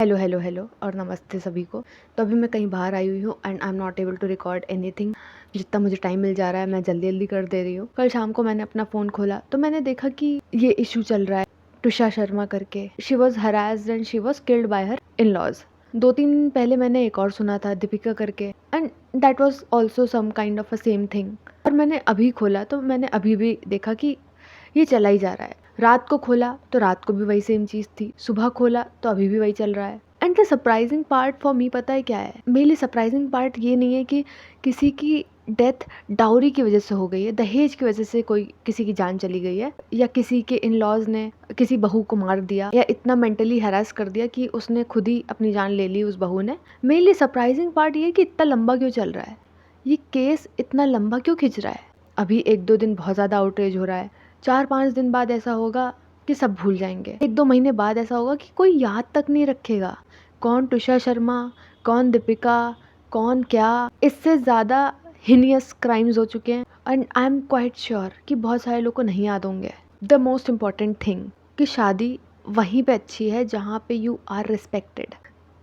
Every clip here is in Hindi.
हेलो हेलो हेलो और नमस्ते सभी को। तो अभी मैं कहीं बाहर आई हुई हूँ and I am not able to record anything. जितना मुझे टाइम मिल जा रहा है मैं जल्दी जल्दी कर दे रही हूँ। कल शाम को मैंने अपना फ़ोन खोला तो मैंने देखा कि ये इशू चल रहा है तुषा शर्मा करके। She was harassed and she was killed by her in laws. 2-3 पहले मैंने एक और सुना था दीपिका करके and that was also some kind of a same thing. और मैंने अभी खोला तो मैंने अभी भी देखा कि ये चला ही जा रहा है। रात को खोला तो रात को भी वही सेम चीज़ थी, सुबह खोला तो अभी भी वही चल रहा है। And the surprising part for me पता है क्या है? मेरे लिए सरप्राइजिंग पार्ट ये नहीं है कि किसी की डेथ डाउरी की वजह से हो गई है, दहेज की वजह से कोई किसी की जान चली गई है, या किसी के इन लॉज ने किसी बहू को मार दिया या इतना मेंटली हैरास कर दिया कि उसने खुद ही अपनी जान ले ली उस बहू ने। मेरे लिए सरप्राइजिंग पार्ट ये है कि इतना लंबा क्यों चल रहा है, ये केस इतना लंबा क्यों खिंच रहा है। अभी 1-2 दिन बहुत ज़्यादा आउटरेज हो रहा है, 4-5 दिन बाद ऐसा होगा कि सब भूल जाएंगे, 1-2 महीने बाद ऐसा होगा कि कोई याद तक नहीं रखेगा कौन तुषा शर्मा, कौन दीपिका, कौन क्या। इससे ज़्यादा हिनियस क्राइम्स हो चुके हैं and I am quite sure कि बहुत सारे लोग को नहीं याद होंगे। द मोस्ट इम्पॉर्टेंट थिंग कि शादी वहीं पे अच्छी है जहाँ पे यू आर रिस्पेक्टेड।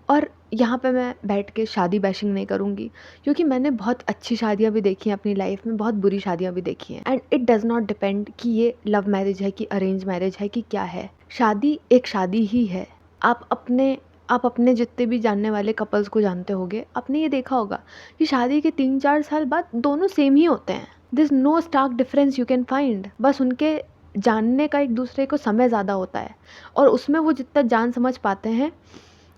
और यहाँ पे मैं बैठ के शादी बैशिंग नहीं करूँगी, क्योंकि मैंने बहुत अच्छी शादियाँ भी देखी हैं अपनी लाइफ में, बहुत बुरी शादियाँ भी देखी हैं। And it does not depend कि ये लव मैरिज है कि अरेंज मैरिज है कि क्या है। शादी एक शादी ही है। आप अपने जितने भी जानने वाले कपल्स को जानते होगे, आपने ये देखा होगा कि शादी के 3-4 साल बाद दोनों सेम ही होते हैं। This no stark difference you can find. बस उनके जानने का एक दूसरे को समय ज़्यादा होता है और उसमें वो जितना जान समझ पाते हैं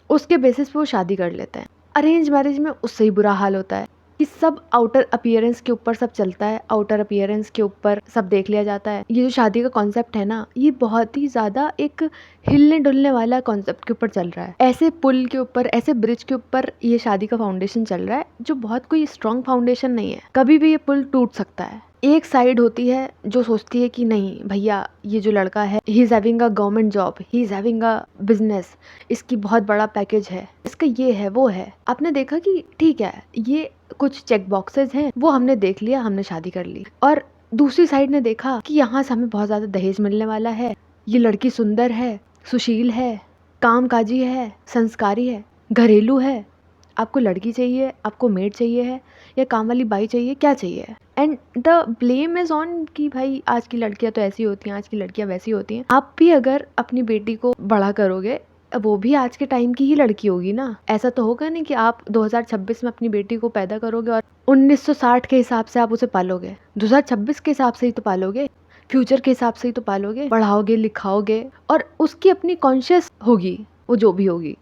उसके बेसिस पे वो शादी कर लेते हैं। अरेंज मैरिज में उससे ही बुरा हाल होता है कि सब आउटर अपीयरेंस के ऊपर सब चलता है, आउटर अपीयरेंस के ऊपर सब देख लिया जाता है। ये जो शादी का कॉन्सेप्ट है ना, ये बहुत ही ज़्यादा एक हिलने डुलने वाला कॉन्सेप्ट के ऊपर चल रहा है। ऐसे पुल के ऊपर, ऐसे ब्रिज के ऊपर ये शादी का फाउंडेशन चल रहा है जो बहुत कोई स्ट्रॉन्ग फाउंडेशन नहीं है। कभी भी ये पुल टूट सकता है। एक साइड होती है जो सोचती है कि नहीं भैया, ये जो लड़का है he is having a government job, he is having a business, इसकी बहुत बड़ा पैकेज है, इसका ये है वो है। आपने देखा कि ठीक है, ये कुछ चेक बॉक्सेस हैं, वो हमने देख लिया, हमने शादी कर ली। और दूसरी साइड ने देखा कि यहाँ से हमें बहुत ज़्यादा दहेज मिलने वाला है, ये लड़की सुंदर है, सुशील है, कामकाजी है, संस्कारी है, घरेलू है। आपको लड़की चाहिए, आपको मेड चाहिए है या काम वाली बाई चाहिए, क्या चाहिए? And the blame is on कि भाई आज की लड़कियां तो ऐसी होती हैं, आज की लड़कियां वैसी होती हैं। आप भी अगर अपनी बेटी को बड़ा करोगे, वो भी आज के टाइम की ही लड़की होगी ना। ऐसा तो होगा नहीं कि आप 2026 में अपनी बेटी को पैदा करोगे और 1960 के हिसाब से आप उसे पालोगे। 2026 के हिसाब से ही तो पालोगे, फ्यूचर के हिसाब से ही तो पालोगे, पढ़ाओगे, लिखाओगे और उसकी अपनी कॉन्शियस होगी, वो जो भी होगी।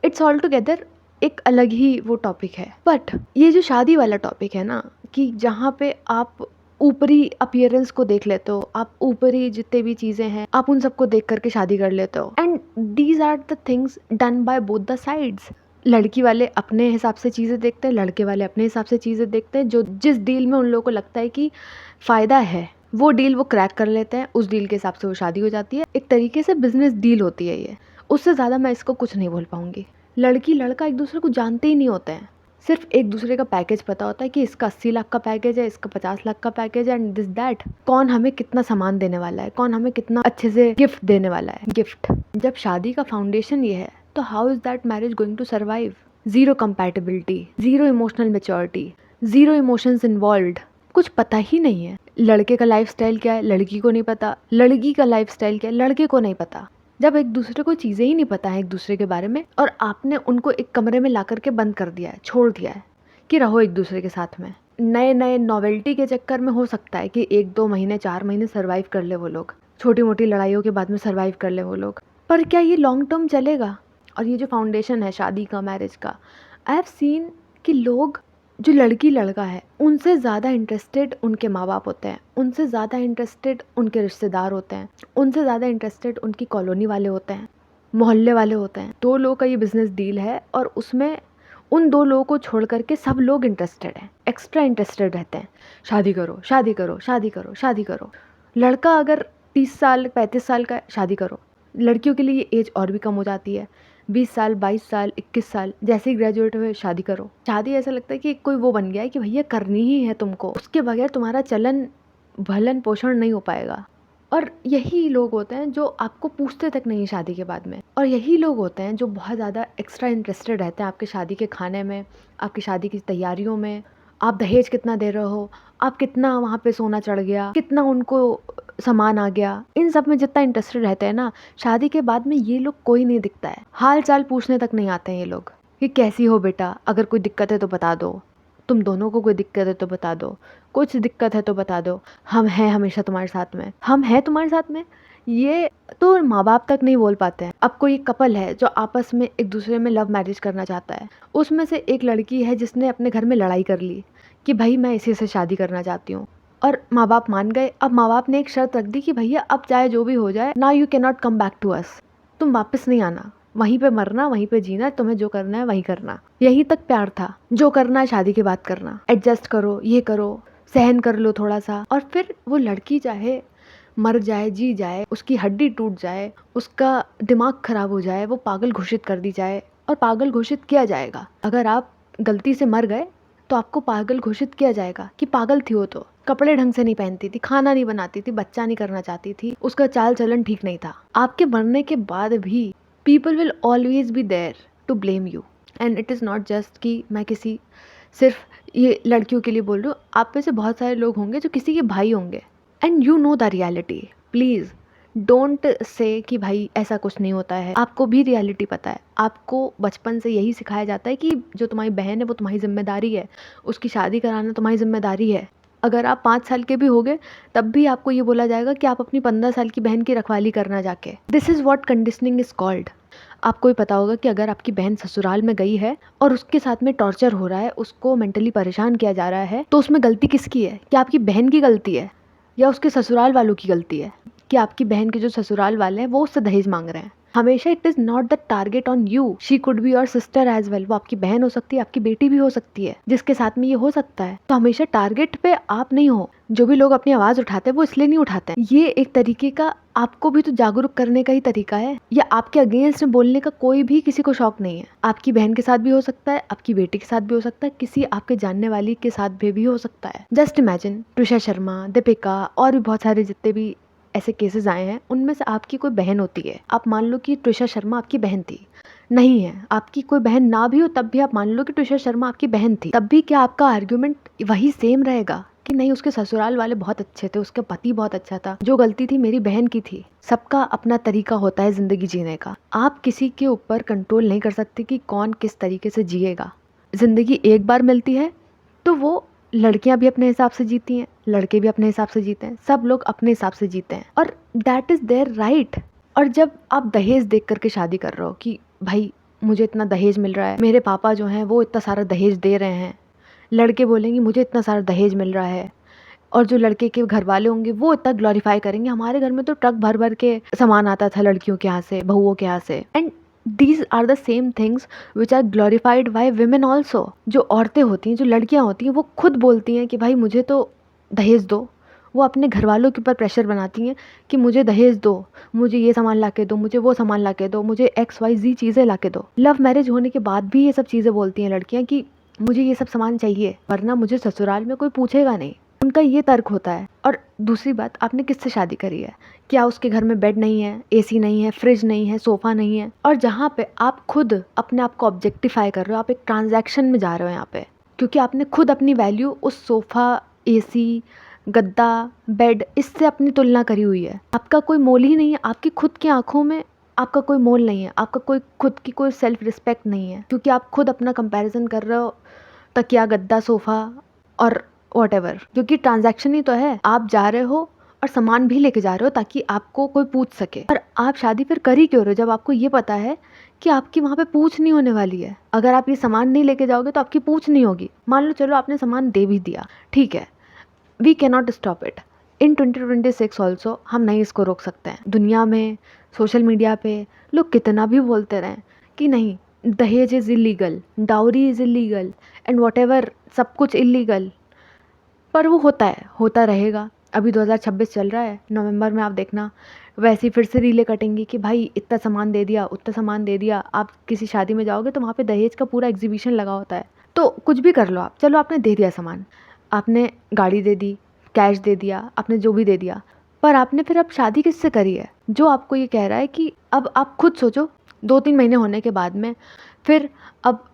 इट्स ऑल टुगेदर एक अलग ही वो टॉपिक है। बट ये जो शादी वाला टॉपिक है ना, कि जहाँ पे आप ऊपरी अपीयरेंस को देख लेते हो, आप ऊपरी जितने भी चीज़ें हैं आप उन सबको देख करके शादी कर लेते हो। And these are the things done by both the sides. लड़की वाले अपने हिसाब से चीज़ें देखते हैं, लड़के वाले अपने हिसाब से चीज़ें देखते हैं। जो जिस डील में उन लोगों को लगता है कि फ़ायदा है, वो डील वो क्रैक कर लेते हैं, उस डील के हिसाब से वो शादी हो जाती है। एक तरीके से बिजनेस डील होती है ये। उससे ज़्यादा मैं इसको कुछ नहीं बोल पाऊंगी। लड़की लड़का एक दूसरे को जानते ही नहीं होते हैं, सिर्फ एक दूसरे का पैकेज पता होता है कि इसका 80 लाख का पैकेज है, इसका 50 लाख का पैकेज है एंड दिस दैट। कौन हमें कितना सामान देने वाला है, कौन हमें कितना अच्छे से गिफ्ट देने वाला है। गिफ्ट जब शादी का फाउंडेशन ये है तो how is that marriage going to survive? Zero compatibility, zero emotional maturity, zero emotions involved. कुछ पता ही नहीं है। लड़के का लाइफस्टाइल क्या है लड़की को नहीं पता, लड़की का लाइफस्टाइल क्या है लड़के को नहीं पता। जब एक दूसरे को चीज़ें ही नहीं पता है एक दूसरे के बारे में और आपने उनको एक कमरे में ला करके बंद कर दिया है, छोड़ दिया है कि रहो एक दूसरे के साथ में, नए नए नॉवेल्टी के चक्कर में हो सकता है कि 1-2 महीने 4 महीने सर्वाइव कर ले वो लोग, छोटी मोटी लड़ाइयों के बाद में सर्वाइव कर ले वो लोग, पर क्या ये लॉन्ग टर्म चलेगा? और ये जो फाउंडेशन है शादी का, मैरिज का, आई हैव सीन कि लोग, जो लड़की लड़का है, उनसे ज़्यादा इंटरेस्टेड उनके माँ बाप होते हैं, उनसे ज़्यादा इंटरेस्टेड उनके रिश्तेदार होते हैं, उनसे ज़्यादा इंटरेस्टेड उनकी कॉलोनी वाले होते हैं, मोहल्ले वाले होते हैं। 2 लोगों का ये बिजनेस डील है और उसमें उन 2 लोगों को छोड़ करके सब लोग इंटरेस्टेड हैं, एक्स्ट्रा इंटरेस्टेड रहते हैं। शादी करो, शादी करो, शादी करो, शादी करो। लड़का अगर 30 साल 35 साल का है, शादी करो। लड़कियों के लिए ये एज और भी कम हो जाती है, 20 साल, 22 साल, 21 साल, जैसे ही ग्रेजुएट हुए शादी करो। शादी ऐसा लगता है कि कोई वो बन गया है कि भैया करनी ही है तुमको, उसके बगैर तुम्हारा चलन भलन पोषण नहीं हो पाएगा। और यही लोग होते हैं जो आपको पूछते तक नहीं शादी के बाद में, और यही लोग होते हैं जो बहुत ज़्यादा एक्स्ट्रा इंटरेस्टेड रहते हैं आपके शादी के खाने में, आपकी शादी की तैयारियों में, आप दहेज कितना दे रहे हो, आप कितना वहाँ पे सोना चढ़ गया, कितना उनको सामान आ गया, इन सब में जितना इंटरेस्टेड रहते हैं ना, शादी के बाद में ये लोग कोई नहीं दिखता है। हाल चाल पूछने तक नहीं आते हैं ये लोग कि कैसी हो बेटा, अगर कोई दिक्कत है तो बता दो, तुम दोनों को कोई दिक्कत है तो बता दो, कुछ दिक्कत है तो बता दो, हम हैं हमेशा तुम्हारे साथ में, हम हैं तुम्हारे साथ में। ये तो माँ बाप तक नहीं बोल पाते हैं। अब कोई कपल है जो आपस में एक दूसरे में लव मैरिज करना चाहता है, उसमें से एक लड़की है जिसने अपने घर में लड़ाई कर ली कि भाई मैं इसी से शादी करना चाहती हूँ, और माँ बाप मान गए। अब माँ बाप ने एक शर्त रख दी कि भैया अब चाहे जो भी हो जाए, now you can not come back to us, तुम वापस नहीं आना, वहीं पे मरना, वहीं पे जीना, तुम्हें जो करना है वही करना। यही तक प्यार था, जो करना है शादी के बाद करना, एडजस्ट करो, ये करो, सहन कर लो थोड़ा सा। और फिर वो लड़की चाहे मर जाए, जी जाए, उसकी हड्डी टूट जाए, उसका दिमाग खराब हो जाए, वो पागल घोषित कर दी जाए, और पागल घोषित किया जाएगा। अगर आप गलती से मर गए तो आपको पागल घोषित किया जाएगा कि पागल थी वो, तो कपड़े ढंग से नहीं पहनती थी, खाना नहीं बनाती थी, बच्चा नहीं करना चाहती थी, उसका चाल चलन ठीक नहीं था। आपके मरने के बाद भी people will always be there to blame you, and it is not just कि मैं किसी सिर्फ ये लड़कियों के लिए बोल रही हूँ, आप में से बहुत सारे लोग होंगे जो किसी के भाई होंगे, and you know the reality. Please don't say कि भाई ऐसा कुछ नहीं होता है, आपको भी रियलिटी पता है। आपको बचपन से यही सिखाया जाता है कि जो तुम्हारी बहन है वो तुम्हारी जिम्मेदारी है, उसकी शादी कराना तुम्हारी जिम्मेदारी है। अगर आप 5 साल के भी होगे तब भी आपको ये बोला जाएगा कि आप अपनी 15 साल की बहन की रखवाली करना जाके। This is what conditioning is called. आपको ही पता होगा कि अगर आपकी बहन ससुराल में गई है और उसके साथ में टॉर्चर हो रहा है, उसको मेंटली परेशान किया जा रहा है, तो उसमें गलती किसकी है? क्या आपकी बहन की गलती है या उसके ससुराल वालों की गलती है कि आपकी बहन के जो ससुराल वाले हैं वो उससे दहेज मांग रहे हैं? हमेशा it is not the target on you, she could be your sister as well. वो आपकी बहन हो सकती है, आपकी बेटी भी हो सकती है, जिसके साथ में ये हो सकता है। तो हमेशा टारगेट पे आप नहीं हो। जो भी लोग अपनी आवाज़ उठाते हैं वो इसलिए नहीं उठाते हैं, ये एक तरीके का आपको भी तो जागरूक करने का ही तरीका है। या आपके अगेंस्ट में बोलने का कोई भी किसी को शौक नहीं है। आपकी बहन के साथ भी हो सकता है, आपकी बेटी के साथ भी हो सकता है, किसी आपके जानने वाली के साथ भी हो सकता है। जस्ट इमेजिन, त्रिशा शर्मा, दीपिका और भी बहुत सारे जितने भी ऐसे केसेस आए हैं, उनमें से आपकी कोई बहन होती है। आप मान लो कि त्रिशा शर्मा आपकी बहन थी, नहीं है, आपकी कोई बहन ना भी हो तब भी आप मान लो कि त्रिशा शर्मा आपकी बहन थी, तब भी क्या आपका आर्ग्यूमेंट वही सेम रहेगा कि नहीं उसके ससुराल वाले बहुत अच्छे थे, उसका पति बहुत अच्छा था, जो गलती थी मेरी बहन की थी? सबका अपना तरीका होता है जिंदगी जीने का। आप किसी के ऊपर कंट्रोल नहीं कर सकते कि कौन किस तरीके से जिएगा। जिंदगी एक बार मिलती है, तो वो लड़कियां भी अपने हिसाब से जीती हैं, लड़के भी अपने हिसाब से जीते हैं, सब लोग अपने हिसाब से जीते हैं, और दैट इज़ देयर राइट। और जब आप दहेज देख करके शादी कर रहे हो कि भाई मुझे इतना दहेज मिल रहा है, मेरे पापा जो हैं वो इतना सारा दहेज दे रहे हैं, लड़के बोलेंगे मुझे इतना सारा दहेज मिल रहा है, और जो लड़के के घर वाले होंगे वो इतना ग्लोरीफाई करेंगे, हमारे घर में तो ट्रक भर भर के सामान आता था लड़कियों के यहाँ से, बहुओं के यहाँ से। And these are the same things which are glorified by women also। जो औरतें होती हैं, जो लड़कियां होती हैं, वो खुद बोलती हैं कि भाई मुझे तो दहेज दो। वो अपने घर वालों के ऊपर प्रेशर बनाती हैं कि मुझे दहेज दो, मुझे ये सामान ला के दो, मुझे वो सामान ला के दो, मुझे XYZ चीज़ें ला के दो। लव मैरिज होने के बाद भी ये सब चीज़ें बोलती हैं लड़कियाँ कि मुझे ये सब सामान चाहिए, वरना मुझे ससुराल में कोई पूछेगा नहीं। उनका ये तर्क होता है। और दूसरी बात, आपने किससे शादी करी है? क्या उसके घर में बेड नहीं है, AC नहीं है, फ्रिज नहीं है, सोफ़ा नहीं है? और जहाँ पे आप खुद अपने आप को ऑब्जेक्टिफाई कर रहे हो, आप एक ट्रांजैक्शन में जा रहे हो यहाँ पे, क्योंकि आपने खुद अपनी वैल्यू उस सोफ़ा, AC, गद्दा, बेड, इससे अपनी तुलना करी हुई है। आपका कोई मोल ही नहीं है, आपकी खुद की आंखों में आपका कोई मोल नहीं है, आपका कोई खुद की कोई सेल्फ रिस्पेक्ट नहीं है, क्योंकि आप खुद अपना कंपैरिजन कर रहे हो तकिया, गद्दा, सोफ़ा और वॉटेवर, क्योंकि ट्रांजैक्शन ही तो है। आप जा रहे हो और सामान भी लेके जा रहे हो ताकि आपको कोई पूछ सके। और आप शादी फिर कर ही क्यों रहे हो जब आपको ये पता है कि आपकी वहाँ पे पूछ नहीं होने वाली है? अगर आप ये सामान नहीं लेके जाओगे तो आपकी पूछ नहीं होगी। मान लो चलो आपने सामान दे भी दिया, ठीक है, we can not stop it in 2026 also. हम नहीं इसको रोक सकते हैं। दुनिया में, सोशल मीडिया पे लोग कितना भी बोलते रहें कि नहीं दहेज is illegal, dowry is illegal and whatever, सब कुछ इलीगल, पर वो होता है, होता रहेगा। अभी 2026 चल रहा है, नवंबर में आप देखना वैसे ही फिर से रीलें कटेंगी कि भाई इतना सामान दे दिया, उतना सामान दे दिया। आप किसी शादी में जाओगे तो वहाँ पे दहेज का पूरा एग्जीबिशन लगा होता है। तो कुछ भी कर लो आप, चलो आपने दे दिया सामान, आपने गाड़ी दे दी, कैश दे दिया, आपने जो भी दे दिया, पर आपने फिर अब शादी किससे करी है जो आपको ये कह रहा है कि अब आप खुद सोचो 2-3 महीने होने के बाद में फिर अब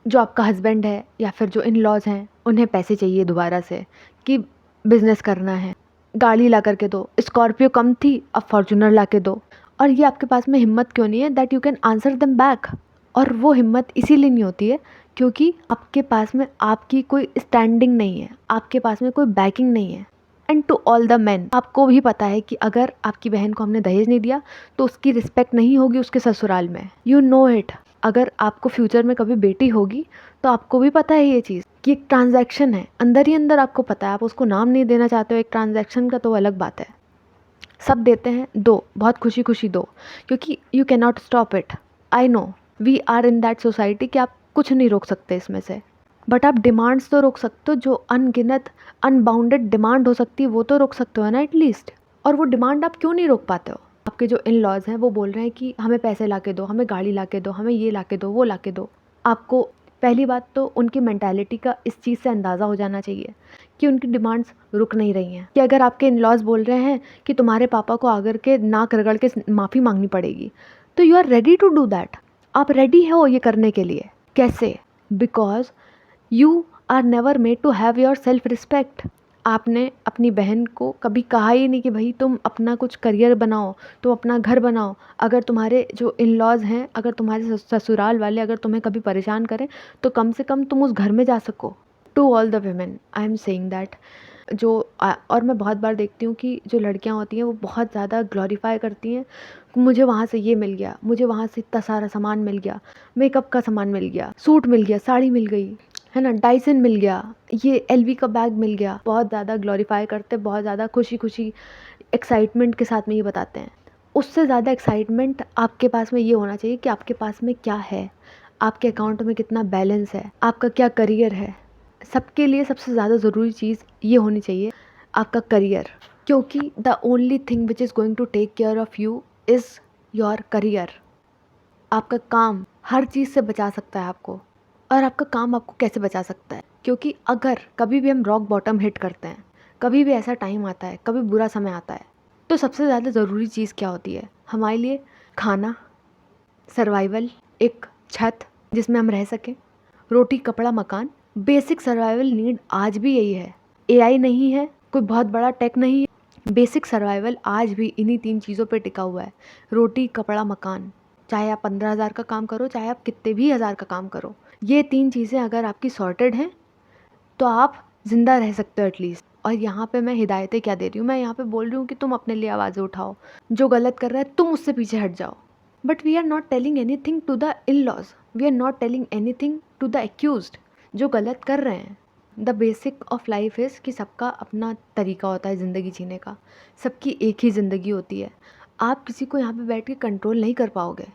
जो आपका हस्बैंड है या फिर जो इन लॉज हैं उन्हें पैसे चाहिए दोबारा से कि बिजनेस करना है, गाड़ी ला करके दो, स्कॉर्पियो कम थी अब फॉर्चूनर ला के दो। और ये आपके पास में हिम्मत क्यों नहीं है that you can answer them back. और वो हिम्मत इसीलिए नहीं होती है क्योंकि आपके पास में आपकी कोई स्टैंडिंग नहीं है, आपके पास में कोई बैकिंग नहीं है। And to all the man, आपको भी पता है कि अगर आपकी बहन को हमने दहेज नहीं दिया तो उसकी रिस्पेक्ट नहीं होगी उसके ससुराल में, यू नो इट। अगर आपको फ्यूचर में कभी बेटी होगी तो आपको भी पता है ये चीज़ कि एक ट्रांजैक्शन है, अंदर ही अंदर आपको पता है, आप उसको नाम नहीं देना चाहते हो एक ट्रांजैक्शन का तो अलग बात है। सब देते हैं, दो, बहुत खुशी खुशी दो, क्योंकि you can not stop it. I know we are in that society कि आप कुछ नहीं रोक सकते इसमें से, बट आप डिमांड्स तो रोक सकते हो, जो अनगिनत अनबाउंडेड डिमांड हो सकती है वो तो रोक सकते हो ना एटलीस्ट। और वो डिमांड आप क्यों नहीं रोक पाते हो? आपके जो इन लॉज हैं वो बोल रहे हैं कि हमें पैसे ला के दो, हमें गाड़ी ला के दो, हमें ये ला के दो, वो ला के दो। आपको पहली बात तो उनकी मेंटालिटी का इस चीज़ से अंदाज़ा हो जाना चाहिए कि उनकी डिमांड्स रुक नहीं रही हैं। कि अगर आपके इन लॉज बोल रहे हैं कि तुम्हारे पापा को आकर के नाक रगड़ के माफ़ी मांगनी पड़ेगी, तो you are ready to do that. आप रेडी हो ये करने के लिए। कैसे? Because you are never made to have your self respect. आपने अपनी बहन को कभी कहा ही नहीं कि भाई तुम अपना कुछ करियर बनाओ, तुम अपना घर बनाओ। अगर तुम्हारे जो इन लॉज हैं, अगर तुम्हारे ससुराल वाले अगर तुम्हें कभी परेशान करें तो कम से कम तुम उस घर में जा सको। To all the women I am saying that. और मैं बहुत बार देखती हूँ कि जो लड़कियाँ होती हैं वो बहुत ज़्यादा ग्लोरीफाई करती हैं, मुझे वहाँ से ये मिल गया, मुझे वहाँ से इतना सारा सामान मिल गया, मेकअप का सामान मिल गया, सूट मिल गया, साड़ी मिल गई, है ना, डाइसन मिल गया, ये LV का बैग मिल गया। बहुत ज़्यादा ग्लोरीफाई करते, बहुत ज़्यादा खुशी खुशी एक्साइटमेंट के साथ में ये बताते हैं। उससे ज़्यादा एक्साइटमेंट आपके पास में ये होना चाहिए कि आपके पास में क्या है, आपके अकाउंट में कितना बैलेंस है, आपका क्या करियर है। सबके लिए सबसे ज़्यादा ज़रूरी चीज़ ये होनी चाहिए आपका करियर, क्योंकि the only thing which is going to take care of you is your career. आपका काम हर चीज़ से बचा सकता है आपको। और आपका काम आपको कैसे बचा सकता है? क्योंकि अगर कभी भी हम रॉक बॉटम हिट करते हैं, कभी भी ऐसा टाइम आता है, कभी बुरा समय आता है, तो सबसे ज़्यादा ज़रूरी चीज़ क्या होती है हमारे लिए? खाना, सर्वाइवल, एक छत जिसमें हम रह सकें, रोटी कपड़ा मकान। बेसिक सर्वाइवल नीड आज भी यही है। AI नहीं है, कोई बहुत बड़ा टेक नहीं है, बेसिक सर्वाइवल आज भी इन्हीं 3 चीज़ों पे टिका हुआ है, रोटी कपड़ा मकान। चाहे आप 15,000 का काम करो, चाहे आप कितने भी हज़ार का काम करो, ये 3 चीज़ें अगर आपकी सॉर्टेड हैं तो आप ज़िंदा रह सकते हो एटलीस्ट। और यहाँ पे मैं हिदायतें क्या दे रही हूँ? मैं यहाँ पे बोल रही हूँ कि तुम अपने लिए आवाज़ें उठाओ, जो गलत कर रहा है तुम उससे पीछे हट जाओ। But we are not telling anything to the in laws, we are not telling anything to the accused जो गलत कर रहे हैं। The basic of life is कि सबका अपना तरीका होता है ज़िंदगी जीने का, सबकी एक ही ज़िंदगी होती है। आप किसी को यहाँ पे बैठ के कंट्रोल नहीं कर पाओगे,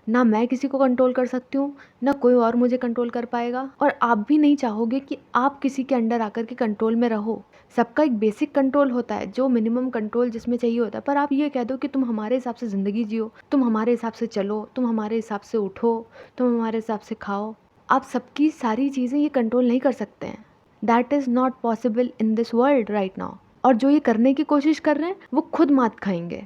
ना मैं किसी को कंट्रोल कर सकती हूँ, ना कोई और मुझे कंट्रोल कर पाएगा, और आप भी नहीं चाहोगे कि आप किसी के अंडर आकर के कंट्रोल में रहो। सबका एक बेसिक कंट्रोल होता है, जो मिनिमम कंट्रोल जिसमें चाहिए होता है। पर आप ये कह दो कि तुम हमारे हिसाब से ज़िंदगी जियो, तुम हमारे हिसाब से चलो, तुम हमारे हिसाब से उठो, तुम हमारे हिसाब से खाओ। आप सबकी सारी चीज़ें ये कंट्रोल नहीं कर सकते हैं। That is not possible in this world right now. और जो ये करने की कोशिश कर रहे हैं वो खुद मात खाएंगे,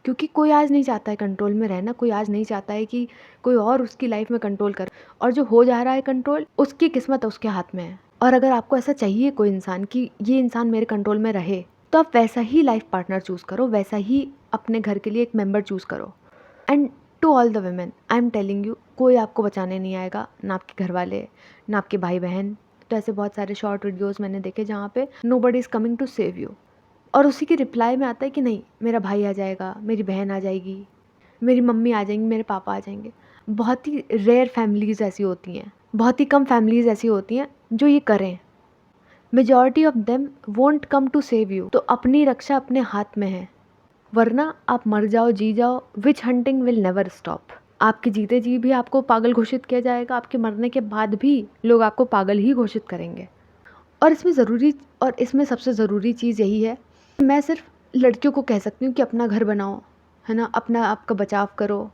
क्योंकि कोई आज नहीं चाहता है कंट्रोल में रहना, कोई आज नहीं चाहता है कि कोई और उसकी लाइफ में कंट्रोल करे। और जो हो जा रहा है कंट्रोल, उसकी किस्मत उसके हाथ में है। और अगर आपको ऐसा चाहिए कोई इंसान कि ये इंसान मेरे कंट्रोल में रहे, तो आप वैसा ही लाइफ पार्टनर चूज़ करो, वैसा ही अपने घर के लिए एक मेंबर चूज़ करो। And to all the women I am telling you, कोई आपको बचाने नहीं आएगा, ना आपके घर वाले, ना आपके भाई बहन। तो ऐसे बहुत सारे शॉर्ट वीडियोज़ मैंने देखे जहाँ पे nobody is coming to save you, और उसी के रिप्लाई में आता है कि नहीं मेरा भाई आ जाएगा, मेरी बहन आ जाएगी, मेरी मम्मी आ जाएंगी, मेरे पापा आ जाएंगे। बहुत ही रेयर फैमिलीज़ ऐसी होती हैं, बहुत ही कम फैमिलीज़ ऐसी होती हैं जो ये करें। Majority of them won't come to save you. तो अपनी रक्षा अपने हाथ में है, वरना आप मर जाओ जी जाओ, विच हंटिंग विल नेवर स्टॉप। आपके जीते जी भी आपको पागल घोषित किया जाएगा, आपके मरने के बाद भी लोग आपको पागल ही घोषित करेंगे। और इसमें सबसे ज़रूरी चीज़ यही है, मैं सिर्फ लड़कियों को कह सकती हूँ कि अपना घर बनाओ, है ना, अपना आपका बचाव करो,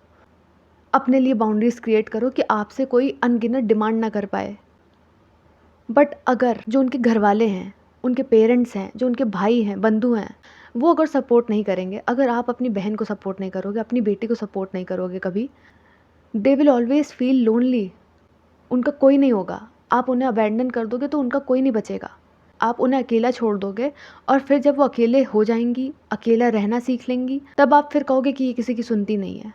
अपने लिए बाउंड्रीज क्रिएट करो कि आपसे कोई अनगिनत डिमांड ना कर पाए। बट अगर जो उनके घर वाले हैं, उनके पेरेंट्स हैं, जो उनके भाई हैं, बंधु हैं, वो अगर सपोर्ट नहीं करेंगे, अगर आप अपनी बहन को सपोर्ट नहीं करोगे, अपनी बेटी को सपोर्ट नहीं करोगे कभी, they will always feel lonely. उनका कोई नहीं होगा। आप उन्हें अबैंडन कर दोगे तो उनका कोई नहीं बचेगा। आप उन्हें अकेला छोड़ दोगे और फिर जब वो अकेले हो जाएँगी, अकेला रहना सीख लेंगी, तब आप फिर कहोगे कि ये किसी की सुनती नहीं है।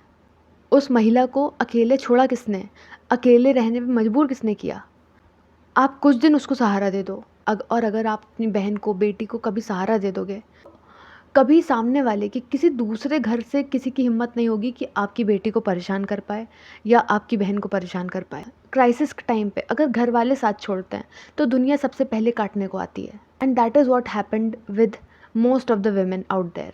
उस महिला को अकेले छोड़ा किसने? अकेले रहने पे मजबूर किसने किया? आप कुछ दिन उसको सहारा दे दो। और अगर आप अपनी बहन को, बेटी को कभी सहारा दे दोगे, कभी सामने वाले की किसी दूसरे घर से किसी की हिम्मत नहीं होगी कि आपकी बेटी को परेशान कर पाए या आपकी बहन को परेशान कर पाए। क्राइसिस के टाइम पे अगर घर वाले साथ छोड़ते हैं तो दुनिया सबसे पहले काटने को आती है। And that is what happened with most of the women out there.